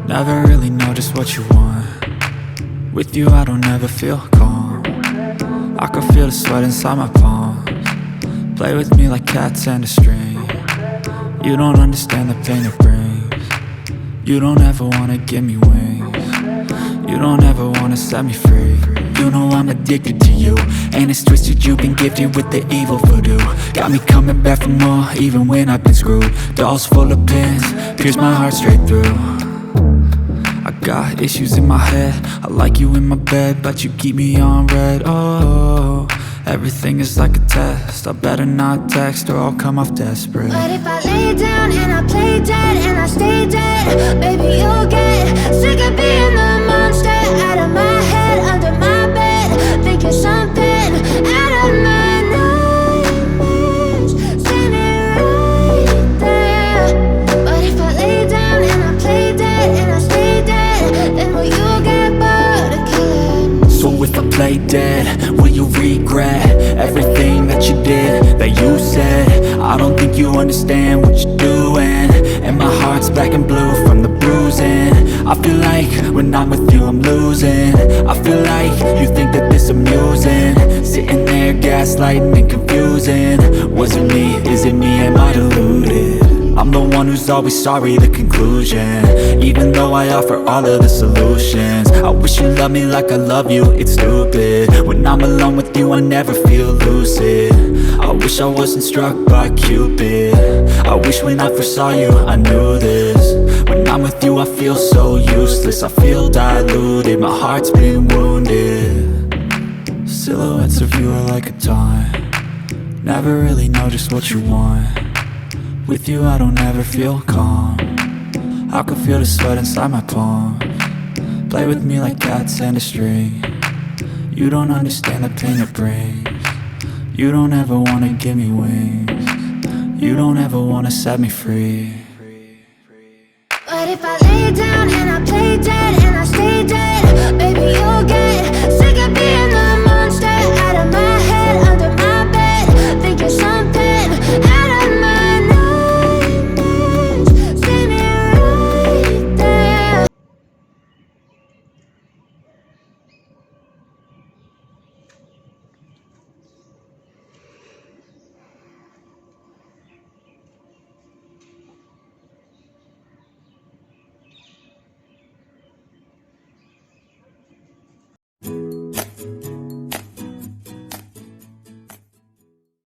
Never really know just what you want. With you I don't ever feel calm. I can feel the sweat inside my palms. Play with me like cats and a string. You don't understand the pain it brings. You don't ever wanna give me wings. You don't ever wanna set me free. You know I'm addicted to you, and it's twisted, you've been gifted with the evil voodoo. Got me coming back for more, even when I've been screwed. Dolls full of pins, pierce my heart straight through. I got issues in my head, I like you in my bed, but you keep me on red. Oh, everything is like a test, I better not text or I'll come off desperate. But if I lay down and I play dead and I stay dead, baby you'll get sick of being the monster out of my head, under my bed, thinking something out of my nightmares, standing right there. But if I lay down and I play dead and I stay dead, then will you get bored of killing? So if I play dead, will you regret everything that you did, that you said? I don't think you understand what you're doing, and my heart's black and blue from the bruising. I feel like when I'm with you I'm losing. I feel like you think that this amusing, sitting there gaslighting and confusing. Was it me? Is it me? Am I deluded? I'm the one who's always sorry, the conclusion, even though I offer all of the solutions. I wish you loved me like I love you, it's stupid. When I'm alone with you I never feel lucid. I wish I wasn't struck by Cupid. I wish when I first saw you I knew this. When I'm with you I feel so useless, I feel diluted, my heart's been wounded. Silhouettes of you are like a taunt. Never really know just what you want. With you I don't ever feel calm. I can feel the sweat inside my palms. Play with me like cats and a string. You don't understand the pain it brings. You don't ever wanna give me wings. You don't ever wanna set me free. But if I lay down and I play dead and I stay dead, baby you'll